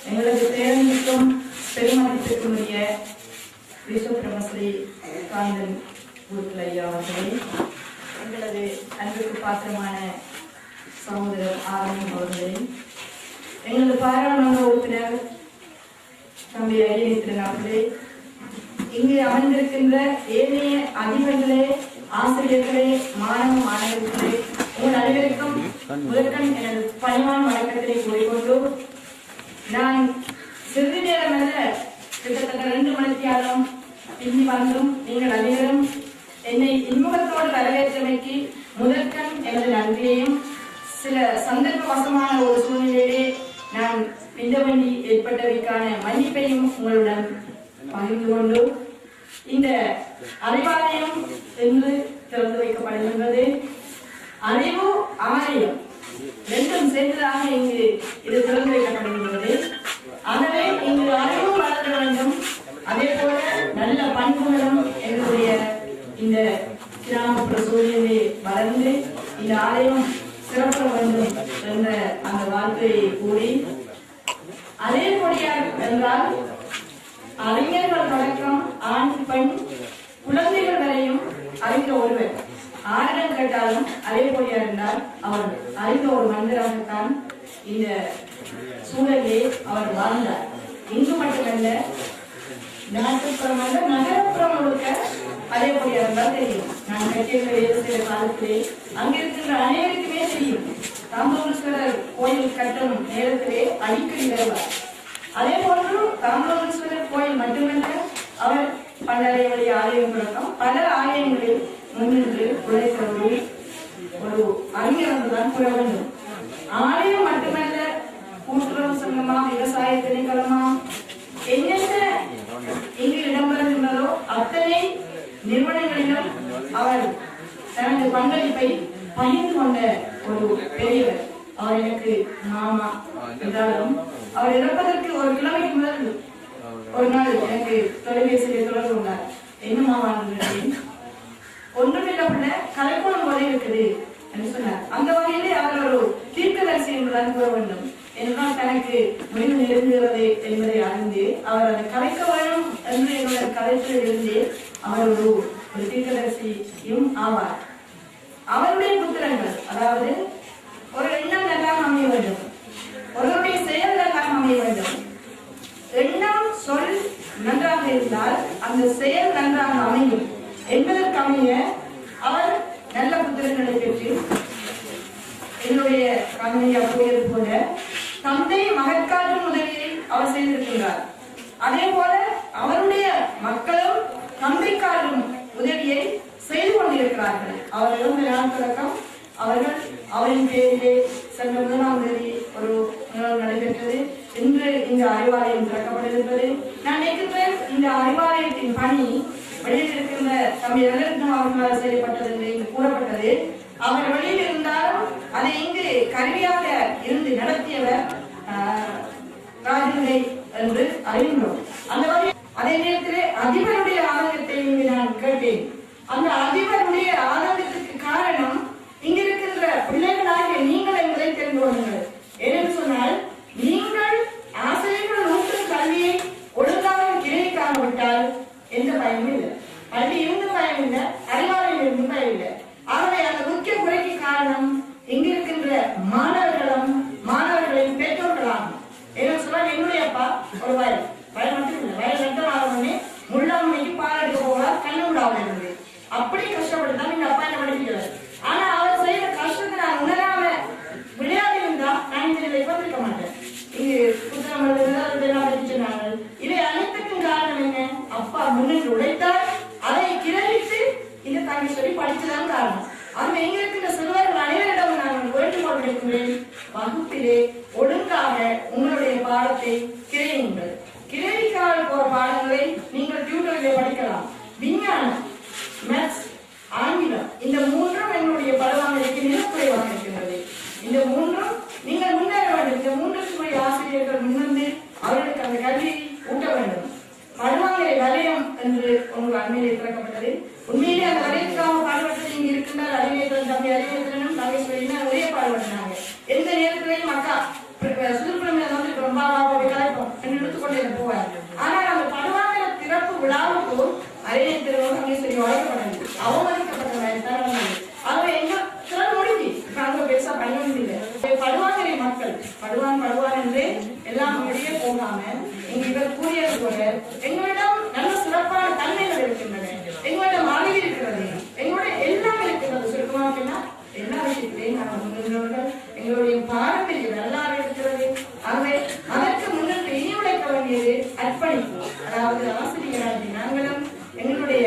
எங்களது பேரணிக்கும் பெருமதிப்பிற்குரிய விஸ்வபிரமஸ்ரீ காந்தன் குருக்கள் ஐயா அவர்களே, எங்களது அன்புக்கு பாத்திரமான சகோதரர் ஆரம்பம் அவர்களே, எங்களது பாராளுமன்ற உறுப்பினர் தம்பி ஐயனித்திரன் அவர்களே, இங்கு அமர்ந்திருக்கின்ற ஏனைய அதிபர்களே, ஆசிரியர்களே, மாணவ மாணவர்களே, உங்கள் அனைவருக்கும் முதற்கண் எனது பணிவான வணக்கத்தினை கூறிக்கொண்டு, நான் சிறிது நேரம் அல்ல கிட்டத்தட்ட 2 மணித்தியாலும் பின்னி வந்தும் நீங்கள் அனைவரும் என்னை இன்முகத்தோடு வரவேற்றமைக்கு முதற்கண் எனது நன்றியையும், சில சந்தர்ப்பவசமான ஒரு சூழ்நிலையிலே நான் பிந்த வேண்டி ஏற்பட்டவைக்கான மன்னிப்பையும் உங்களுடன் பகிர்ந்து கொண்டு, இந்த அறிவாலயம் என்று திறந்து வைக்கப்படுகின்றது. அறிவு ஆலயம் ரெண்டும் சேர்ந்ததாக இங்கு இது திறந்து வைக்கப்படுகின்றது. ஆகவே இங்கு அறிவும் வளர்க்க வேண்டும், அதே போல நல்ல பண்புகளும் எங்களுடைய இந்த கிராமப்புற சூழ்நிலை வளர்ந்து இந்த ஆலயம் சிறப்ப வேண்டும் என்ற அந்த வார்த்தையை கூறி, அதே போடியார் என்றால் அறிஞர்கள் தொடக்கம் ஆண் பெண் குழந்தைகள் வரையும் அறிந்த ஒருவர். ஆரிடம் கேட்டாலும் அதே போடியார் என்றால் அவர் அறிந்த ஒரு மனிதராகத்தான் இந்த சூழலே அவர் வாழ்ந்தார். இங்கு மட்டுமல்ல, நாட்டுப்புறம் அல்ல நகரப்புறம் முழுக்க அதே போடியார் என்றால் தெரியும். நான் கட்டிய காலத்திலே அங்கிருக்கின்ற அனைவருக்குமே தெரியும். தாம்பரேஸ்வரர் கோயில் கட்டும் நேரத்திலே அடிக்கடி வருவார். அதே போன்று தாம்பரேஸ்வரர் கோயில் மட்டுமல்ல, அவர் பண்டரை வழி ஆலயம் தொடக்கம் பல ஆலயங்களில் முன்னின்று உழைத்தவர்கள் ஒரு அறிஞர் என்றுதான் கூற வேண்டும். ஆலயம் மட்டுமல்ல, கூட்டுறவு சங்கமா, விவசாய திணைக்களமா, என்னென்ன இங்கு இடம்பெறுகின்றதோ அத்தனை நிறுவனங்களிலும் அவர் தனது பங்களிப்பை பகிர்ந்து கொண்ட ஒரு பெரியவர். அவர் எனக்கு மாமா என்றாலும், அவர் இறப்பதற்கு ஒரு கிழமைக்கு முதல் ஒரு நாள் எனக்கு தொலைபேசியிலே தொடர்பு கொண்டார். என்ன மாமா ஒன்றுமில்ல, கலைக்கோணம் போல இருக்குது என்று சொன்னார். அந்த வகையிலே அவர் ஒரு தீர்க்கதரிசி என்றுதான் கூற வேண்டும். என்றால் தனக்கு முடிவு நெருங்குகிறது என்பதை அறிந்து அவர் அதை கலைக்க வேண்டும் என்று என்னுடைய கலைத்திலிருந்து அவர் ஒரு தீர்க்கதரிசியும் ஆவார். அவருடைய புத்திரங்கள், அதாவது ஒரு எண்ணம் நன்றாக அமைய வேண்டும், ஒருவருடைய செயல் நன்றாக அமைய வேண்டும். எண்ணம் சொல் நன்றாக இருந்தால் அந்த செயல் நன்றாக அமையும் என்பதற்கு அமைய அவர் நல்ல புத்திரங்களை பெற்று, என்னுடைய கண்மையை கூறியது போல தந்தை மகற்காற்றும் உதவியை அவர் செய்திருக்கின்றார். அதே போல அவருடைய மக்களும் தந்தைக்காற்றும் உதவியை செய்து கொண்டிருக்கிறார்கள். அவர் இழந்த நாள் தொடக்கம் அவர்கள் அவரின் பேரிலே சென்ற 1ஆம் தேதி ஒரு நிகழ்வு நடைபெற்றது. இன்று இந்த அறிவாலயம் திறக்கப்படுகின்றது. நான் நினைக்கின்றேன், இந்த அறிவாலயத்தின் பணி வெளியில் இருக்கின்ற தம்பி ரத்னம் அவர்களால் செய்யப்பட்டது என்று இங்கு கூறப்பட்டது. அவர் வெளியில் இருந்தாலும் அதை இங்கு கருவியாக இருந்து நடத்தியவர் ராஜிலை என்று அறிந்தோம். அந்த வகையில் அதே நேரத்திலே அதிபருடைய ஆதங்கத்தை இங்கு நான் கேட்டேன். அந்த அதிபருடைய ஆதங்கத்துக்கு காரணம் இங்கிருக்கின்ற பிள்ளைகளாகிய நீங்கள் என்பதை தெரிந்து கொள்ளுங்கள். ஏனென்று சொன்னால், நீங்கள் ஆசிரியர்கள் ஊற்றும் கல்வியை ஒழுங்காக கிரகிக்காவிட்டால் எந்த பயமும் இல்லை. பள்ளி இருந்தும் பயம் இல்லை, அறிவாலயம் இருந்தும் பயம் இல்லை. ஆகவே அந்த முக்கிய குறைக்கு காரணம் இங்கிருக்கின்ற மாணவர்களின் பெற்றோர்களாகும். ஏன்னு சொன்னால், என்னுடைய அப்பா ஒரு வயல் மட்டும் இல்லை, வயல் 2 மணி முள்ளாமைக்கு பால் எடுக்க போகிறார், கண்ணு விடாமல் இருந்தது. அப்படி கஷ்டப்பட்டுதான் எங்க அப்பா என்ன படிக்கிறார். ஆனா அவர் செய்யற கஷ்டத்தை நான் உணராம விளையாடி இருந்தா நான் இந்த நிலைக்கு வந்திருக்க மாட்டேன். இங்கு புத்தகம் சொன்னாங்க. இதை அனைத்துக்கும் காரணம் என்ன? அப்பா முன்னின்று உழைத்தார், அதை கிரகித்து இந்த தங்கி சொல்லி படிச்சுதான் காரணம். அந்த எங்க இருக்கின்ற சிறுவர்கள் அனைவரிடம் நான் வேண்டுகோள் விடுக்கின்றேன், வகுப்பிலே ஒழுங்காக உங்களுடைய பாடத்தை கிரகியுங்கள். கிரகிக்காக போற பாடங்களை நீங்கள் டியூட்டரிலே படிக்கலாம். விஞ்ஞானம், மேத்ஸ், ஆங்கிலம், இந்த 3ம் என்னுடைய பலவானிலைக்கு மிக குறைவாக இருக்கின்றது. இந்த 3ம் நீங்கள் முன்னேற வேண்டும். இந்த 3 ஆசிரியர்கள் முன்வந்து அவர்களுக்கு அந்த கல்வியை ஊட்ட வேண்டும். பலவான என்று உங்கள் அண்மையிலே திறக்கப்பட்டது. உண்மையிலே அந்த வரைக்காம பாடுபட்டது இங்க இருக்கின்ற அறிவியல் தம்பி அறிவியலும் தங்கேஸ்வரியும் ஒரே பாடுபட்டாங்க. எந்த நேரத்திலையும் அக்கா சுற்றுப்புறமையில வந்து ரொம்ப கலைப்போம் என்று எடுத்துக்கொண்டே போவார். ஆனால் அந்த படுவாங்கிற திறப்பு விழாவுக்கு அறிவியல் திருவிழா தங்கேஸ்வரி வழங்கப்பட்டது, அவமதிக்கப்பட்ட. ஆகவே எங்க திறன் முடிஞ்சு இப்ப அங்க பெருசா பண்ண முடியல. படுவாங்கரை மக்கள் படுவான் என்று எல்லாம் வெளியே போகாம இங்க இவர் கூறியது போல எங்களிடம் நல்ல சிறப்பான தன்மைகள் இருக்கின்றன, எங்களிடம் அறிவு இருக்கிறது, எங்களுடைய எல்லாம் இருக்கிறது. சுருக்கமாக அப்படின்னா எல்லா விஷயத்திலையும் நாங்கள் முன்னோர்கள் எங்களுடைய பாரம்பரிய வரலாறு இருக்கிறது. ஆகவே அதற்கு முன்னிட்டு இனி உழைக்க வேண்டியது அர்ப்பணிப்பு. அதாவது ஆசிரியராகி நாங்களும் எங்களுடைய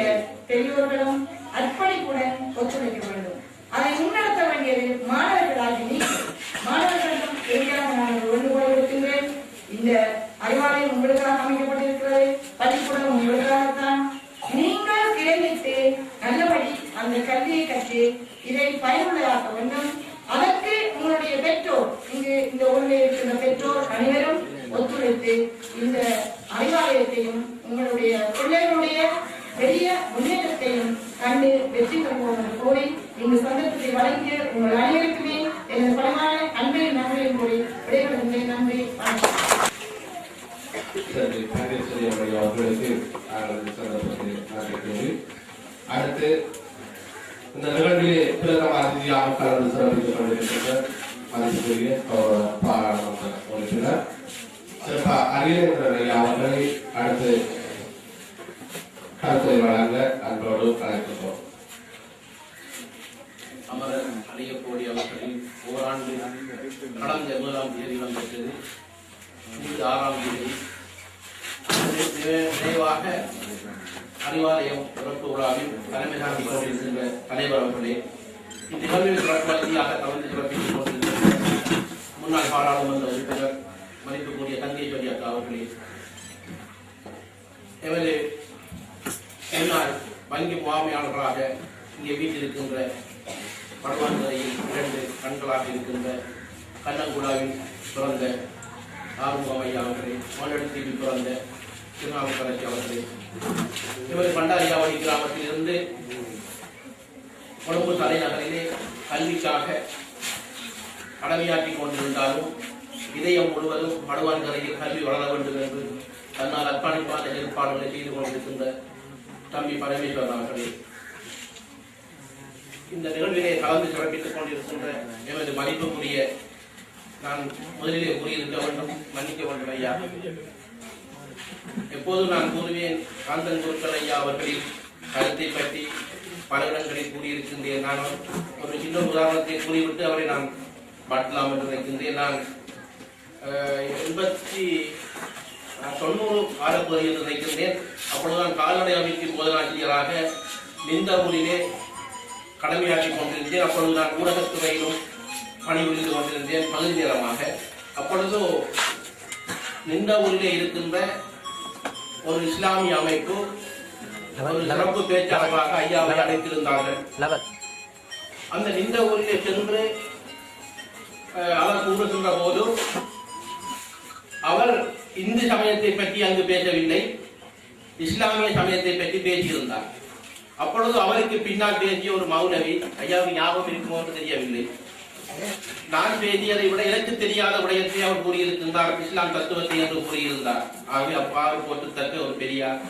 பெரியோர்களும் அர்ப்பணிப்புடன் ஒத்துழைக்க வேண்டும். அதை முன்னெடுக்க வேண்டியது மாணவர்களாகி நீங்கள். மாணவர்களிடம் எதிராக நான் வேண்டுகோள் இருக்கின்றேன். இந்த அறிவாலயம் உங்களுக்காக அமைக்கப்பட்டிருக்கிறது, பள்ளிக்கூடம் உங்களுக்காகத்தான். நீங்கள் கிரகித்து நல்லபடி அந்த கல்வியை கற்று இதை பயனுள்ளதாக்க வேண்டும். அதற்கு உங்களுடைய பெற்றோர், இங்கு இந்த ஊரில் இருக்கின்ற பெற்றோர் அனைவரும் ஒத்துழைத்து இந்த அறிவாலயத்தையும் உங்களுடைய பிள்ளைகளுடைய பெரிய முன்னேற்றத்தையும் கண்டு வெற்றி பெறுவோம் என்று கூறி இந்த சந்தர்ப்பத்தை வழங்கிய உங்கள் அனைவருக்குமே எனது பலமான அன்பையும் நன்மையும் கூறி விடைபெறுகின்றேன். நன்றி, வணக்கம். அடுத்து இந்த நிகழ்விலே பிரதம அதிதியாக கலந்து சிறப்பித்துக் கொண்டிருக்கின்ற மதிப்புக்குரிய பாராளுமன்ற உறுப்பினர் சிறப்பா அரியேந்திரன் ஐயா அவர்களை அடுத்து கருத்தை வழங்க அன்போடு அழைக்கிறோம். அமரர் அணியக்கூடிய அவர்களின் ஓராண்டு கடந்த 1ஆம் தேதி இடம்பெற்றது. 6ஆம் தேதி நிறைவாக அறிவாலயம் திறப்பு விழாவில் தலைமை தாங்கி கொண்டிருக்கின்ற தலைவர் அவர்களே, இந்நிகழ்வில் சிறப்பாக கலந்து சிறப்பித்துக் கொண்டிருக்கின்ற முன்னாள் பாராளுமன்ற உறுப்பினர் மதிப்புக்குரிய தங்கேஸ்வரி அக்கா அவர்களே, எமது முன்னாள் வங்கி முகாமையாளர்களாக இங்கே வீட்டிருக்கின்ற படுவான்கரையில் 2 கண்களாக இருக்கின்ற கண்ணங்குடாவில் பிறந்த ஆறுமுகம் ஐயா அவர்களே, மல்லெடுத்தீவில் பிறந்த திருநாவுக்கரசி அவர்களே, இவர் பண்டாரியாவடி கிராமத்தில் இருந்து கொழும்பு தலைநகரிலே கல்விக்காக கடமையாற்றிக் கொண்டிருந்தாலும் இதயம் முழுவதும் படுவான்கரையில் கல்வி வளர வேண்டும் என்று தன்னால் அர்ப்பணிப்பான ஏற்பாடுகளை செய்து கொண்டிருக்கின்ற தம்பி பரமேஸ்வரன் அவர்களே, இந்த நிகழ்விலே கலந்து சிறப்பித்துக் கொண்டிருக்கின்ற எமது மதிப்புக்குரிய, நான் முதலிலே கூறியிருக்க வேண்டும், மன்னிக்க வேண்டும் ஐயா. எப்போதும் நான் கூறுவேன், காந்தன் குருக்கள் ஐயா அவர்களின் கருத்தை பற்றி பல இடங்களில் கூறியிருக்கின்றேன். நான் ஒரு சின்ன உதாரணத்தை கூறிவிட்டு அவரை நான் மாற்றலாம் என்று நினைக்கின்றேன். நான் 90 காலப்பகுதி என்று நினைக்கின்றேன். அப்பொழுதுதான் கால்நடை அமைப்பின் முதலாசிரியராக நிந்தவூரிலே கடமையாற்றிக் கொண்டிருந்தேன். அப்பொழுது நான் ஊடகத்துறையிலும் பணிபுரிந்து கொண்டிருந்தேன் பகுதி நேரமாக. அப்பொழுது நிந்தவூரிலே இருக்கின்ற ஒரு இஸ்லாமிய அமைப்பு ஒரு சிறப்பு பேச்சாளராக ஐயாவை அழைத்திருந்தார்கள். அந்த நிந்தவூரிலே சென்று அவர் கூறுகின்ற போது அவர் இந்து சமயத்தை பற்றி அங்கு பேசவில்லை, இஸ்லாமிய சமயத்தை பற்றி பேசியிருந்தார். அப்பொழுது அவருக்கு பின்னால் பேசிய ஒரு மௌனவி, ஐயாவுக்கு ஞாபகம் இருக்குமோ என்று தெரியவில்லை, நான் பேசியதை விட எனக்கு தெரியாத விடயத்தை அவர் கூறியிருக்கின்றார், இஸ்லாம் தத்துவத்தை என்று கூறியிருந்தார். ஆகவே அப்பாறு போட்டுத்தக்க ஒரு பெரியார்,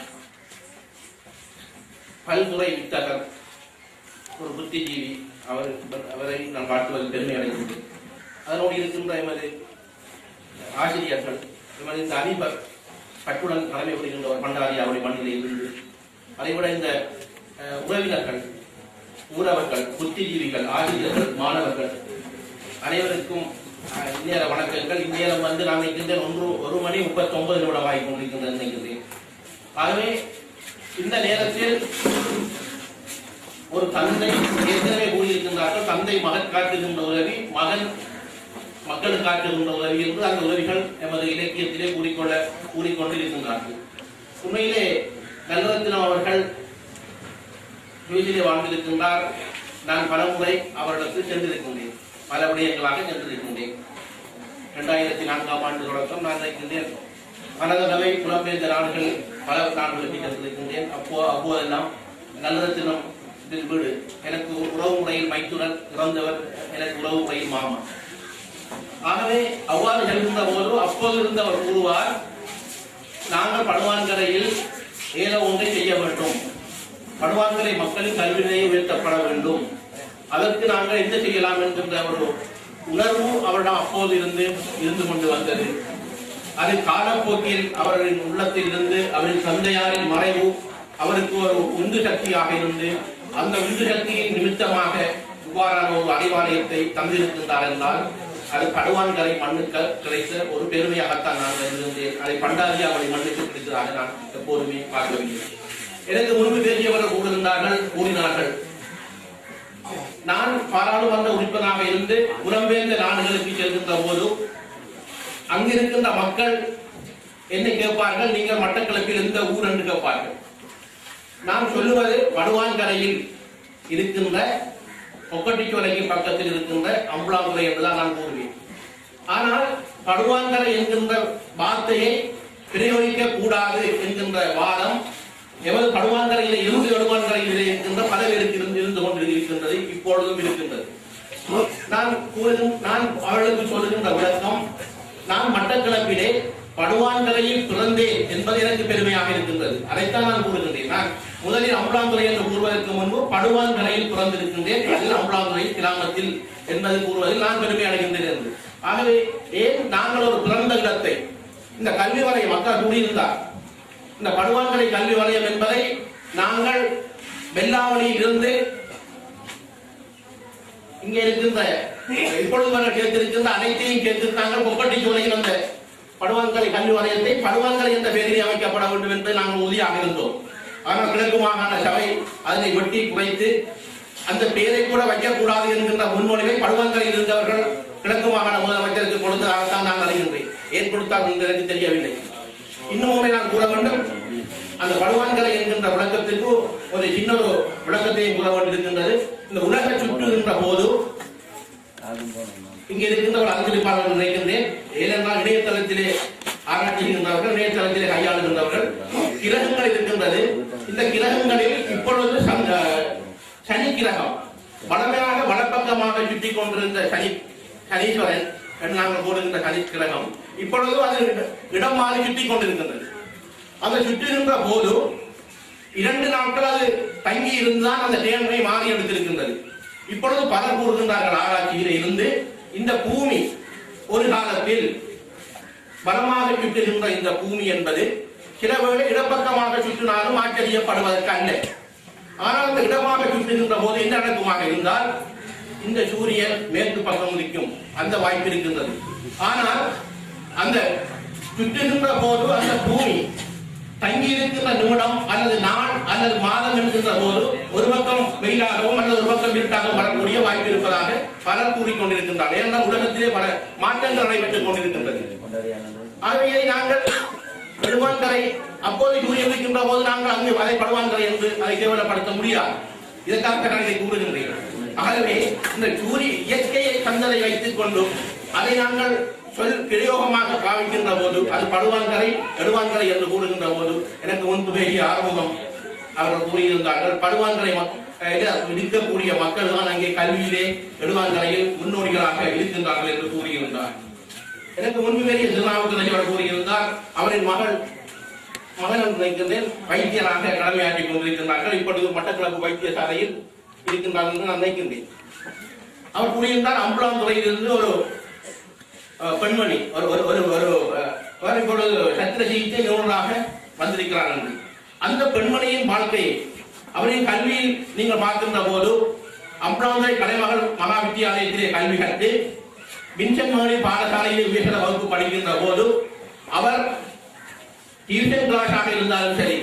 பல்துறை வித்தகர், ஒரு புத்திஜீவி, அவரை நான் வாழ்த்துவதில் பெருமை அடைகின்றேன். அதனோடு இருக்கின்ற எமது ஆசிரியர்கள், எமது இந்த அதிபர் கட்டுடன் தலைமை புரிகின்ற ஒரு பண்டாரியாவுடைய மண்ணிலே இருந்து, அதைவிட இந்த உறவினர்கள், ஊரவர்கள், புத்திஜீவிகள், ஆசிரியர்கள், மாணவர்கள் அனைவருக்கும் இந்நேர வணக்கங்கள். இந்நேரம் வந்து நான் நினைக்கின்றேன் 1:39 ஆகிக் கொண்டிருக்கின்றேன் நினைக்கின்றேன். ஆகவே இந்த நேரத்தில் ஒரு தந்தை ஏற்கனவே கூறியிருக்கின்றார்கள், தந்தை மகன் காட்டுகின்ற உதவி, மகன் மக்களுக்கு காட்டுகின்ற உதவி என்று அந்த உதவிகள் எமது இலக்கியத்திலே கூறிக்கொண்டிருக்கின்றார்கள். உண்மையிலே நல்லரத்தினம் அவர்கள் வீட்டிலே வாழ்ந்திருக்கின்றார். நான் பலமுறை அவரிடத்தில் சென்றிருக்கின்றேன், பல விடயங்களாக சென்றிருக்கின்றேன். 2004ஆம் ஆண்டு தொடக்கம் நான் நினைக்கின்றேன் கனகதலை புலம்பெயர்ந்த நாடுகள் பல நாடுகளுக்கு சென்றிருக்கின்றேன். அப்போதெல்லாம் நல்லரத்தினம் வீடு எனக்கு உறவு முறையில் மைத்துனர், இறந்தவர் எனக்கு உறவு முறையில் மாமா. ஆகவே அவ்வாறு செல்கின்ற போது அப்போது இருந்தவர் கூறுவார், நாங்கள் படுவான்கரையில் ஏதோ ஒன்றை செய்ய வேண்டும், படுவான்கரை மக்களின் கல்வி நிலையை உயர்த்தப்பட வேண்டும், அதற்கு நாங்கள் என்ன செய்யலாம் என்கின்ற ஒரு உணர்வு அவரிடம் அப்போது இருந்து கொண்டு வந்தது. அது காலப்போக்கில் அவர்களின் உள்ளத்தில் இருந்து அவரின் தந்தையாரின் மறைவு அவருக்கு ஒரு உந்து சக்தியாக இருந்து அந்த உந்து சக்தியின் நிமித்தமாக இவ்வாறான ஒரு அறிவாலயத்தை தந்திருக்கின்றார் என்றால் அது படுவான்கரை மண்ணுக்கு கிடைத்த ஒரு பெருமையாகத்தான் நான் கருதுகின்றேன். அதை பண்டாரி அவரை மண்ணுக்கு கிடைத்ததாக நான் எப்போதுமே பார்க்கவில்லை. எனக்கு முன்பு பேசியவர்கள் கூறினார்கள், நான் பாராளுமன்ற உறுப்பினராக இருந்து புலம்பெயர்ந்த நாடுகளுக்கு செல்கின்ற போது அங்கிருக்கின்ற மக்கள் என்னை கேட்பார்கள், நீங்கள் மட்டக்களப்பில் எந்த ஊர் என்று கேட்பார்கள். நான் சொல்லுவது படுவான்கரையில் இருக்கின்ற கொக்கட்டிச்சோலைக்கு பக்கத்தில் இருக்கின்ற அம்புலாங்குறை என்றுதான் நான் கூறுவேன். ஆனால் படுவான்கரை என்கின்ற வார்த்தையை பிரயோகிக்க கூடாது என்கின்ற வாதம் எமது படுவான்கரையிலே இருந்து படுவான்கரையிலே இருக்கின்ற பல பேருக்கு இருந்து கொண்டிருக்கின்றது, இப்பொழுதும் இருக்கின்றது. நான் அவர்களுக்கு சொல்லுகின்ற விளக்கம், நான் மட்டக்களப்பிலே படுவான்கரையில் பிறந்தேன் என்பது எனக்கு பெருமையாக இருக்கின்றது. அதைத்தான் நான் கூறுகின்றேன். நான் முதலில் அம்புலாங்குறை என்று கூறுவதற்கு முன்பு படுவான்கரையில் பிறந்திருக்கின்றேன், அதில் அம்புலாங்குறை கிராமத்தில் என்பது கூறுவதில் நான் பெருமை அடைகின்றேன் என்று. ஆகவே ஏன் நாங்கள் ஒரு பிறந்த இடத்தை இந்த கல்வி வலயம் மக்கள் கூடியிருந்தார், இந்த படுவான்கரை கல்வி வலயம் என்பதை நாங்கள் வெள்ளாவளியில் இருந்து இங்கே இருக்கின்ற இப்பொழுது வரை கேட்டிருக்கின்ற அனைத்தையும் கேட்டு நாங்கள் கொக்கட்டிச்சோலையில் வந்த படுவான்கரை கல்வி வலயத்தை படுவான்கரை என்ற பெயரில் அமைக்கப்பட வேண்டும் என்று நாங்கள் உறுதியாக இருந்தோம். ஆனால் கிழக்கு மாகாண சபை அதனை வெட்டி குறைத்து அந்த பெயரை கூட வைக்கக்கூடாது என்கின்ற முன்மொழிவை படுவான்கரையில் இருந்தவர்கள் கிழக்கு மாகாண முதலமைச்சருக்கு கொடுத்ததாகத்தான் நான் அறிகின்றேன். ஏன் கொடுத்தால் எனக்கு தெரியவில்லை. இன்னும் நான் கூற வேண்டும், அந்த படுவான்கரை என்கின்ற விளக்கத்திற்கு ஒரு சின்ன ஒரு விளக்கத்தையும் கூற வேண்டியிருக்கின்றது. இந்த உலக சுற்றுகின்ற போது இங்கே இருக்கின்ற ஒரு அறிவிப்பாளர்கள் நினைக்கின்றேன். ஏனென்றால் இணையதளத்திலே ஆராய்ச்சி செய்கின்றவர்கள், இணையதளத்திலே கையாளுகின்றவர்கள், கிரகங்கள் இருக்கின்றது. இந்த கிரகங்களில் இப்பொழுது சனி கிரகம் வளமையாக வலப்பக்கமாக சுற்றி கொண்டிருந்த சனீஸ்வரன் என்று நாங்கள் கூறுகின்ற சனி கிரகம் இப்பொழுது அது இடம் மாறி சுற்றி கொண்டிருக்கின்றது. அந்த சுற்றுகின்ற போது 2 நாட்கள் அது தங்கி இருந்துதான் அந்த நேர்மை மாறி எடுத்திருக்கின்றது. இப்பொழுது பலர் கூறுகின்றார்கள் ஆராய்ச்சியிலே இருந்து, இந்த பூமி ஒரு காலத்தில் பலமாக சுற்றுகின்ற இந்த பூமி என்பது சில வேளை இடப்பக்கமாக சுற்றினாலும் ஆச்சரியப்படுவதற்கு அல்ல. ஆனால் அந்த இடமாக சுற்றுகின்ற போது என்ன நடக்குமாக இருந்தால் இந்த சூரியன் மேற்கு பக்கம் நிற்கும் அந்த வாய்ப்பு இருக்கின்றது. ஆனால் அந்த சுற்றுகின்ற போது அந்த பூமி தங்கி இருக்கின்ற நிமிடம் அல்லது நாள் அல்லது மாதம் என்கின்ற போது ஒரு பக்கம் வெயிலாகவும் அல்லது ஒரு பக்கம் இருட்டாகவும் வரக்கூடிய வாய்ப்பு இருப்பதாக பலர் கூறிக்கொண்டிருக்கின்றார். ஏனென்றால் உலகத்திலே பல மாற்றங்கள் நடைபெற்றுக் கொண்டிருக்கின்றது. ஆகவே நாங்கள் படுவான்கரை அப்போது கூறியிருக்கின்ற போது நாங்கள் அங்கு அதை படுவான்கரை என்று அதை கேவலப்படுத்த முடியாது. இதற்காக நான் இதை கூறுகின்றேன். ஆகவே இந்த இயற்கையை தந்ததை வைத்துக் கொண்டு அதை நாங்கள் பிரயோகமாக பாவிக்கின்ற போது அது படுவான்கரை எடுவான்கரை என்று கூறுகின்ற போது எனக்கு முன்பு பெரிய ஆர்வம் அவர்கள் கூறியிருந்தார்கள். படுவான்கரை இருக்கக்கூடிய மக்கள் தான் அங்கே கல்வியிலே எடுவான்கரையில் முன்னோடிகளாக இருக்கின்றார்கள் என்று கூறியிருந்தார். எனக்கு முன்பு பெரிய திருநாவுக்கரசர் கூறியிருந்தார். அவரின் மகன் நினைக்கின்றேன் வைத்தியராக கடமையாற்றிக் கொண்டிருக்கின்றார்கள். இப்பொழுது மட்டக்களப்பு வைத்தியசாலையில் இருக்கின்றார்கள் என்று நான் நினைக்கின்றேன். அவர் கூறியிருந்தார், அம்புலாந்துறையிலிருந்து ஒரு பெண்மணி இப்பொழுது சத்திர சிகிச்சை நிபுணராக வந்திருக்கிறார் என்று. அந்த பெண்மணியின் வாழ்க்கையை அவரின் கல்வியில் நீங்கள் பார்க்கின்ற போது அம்புலாந்துறை கலைமகள் மகா வித்தியாலயத்திலே கல்வி கற்று வின்சென்ட் மகளிர் பாடசாலையில் உயர்தர வகுப்பு படிக்கின்ற போது அவர் டியூஷன் கிளாஸாக இருந்தாலும் சரி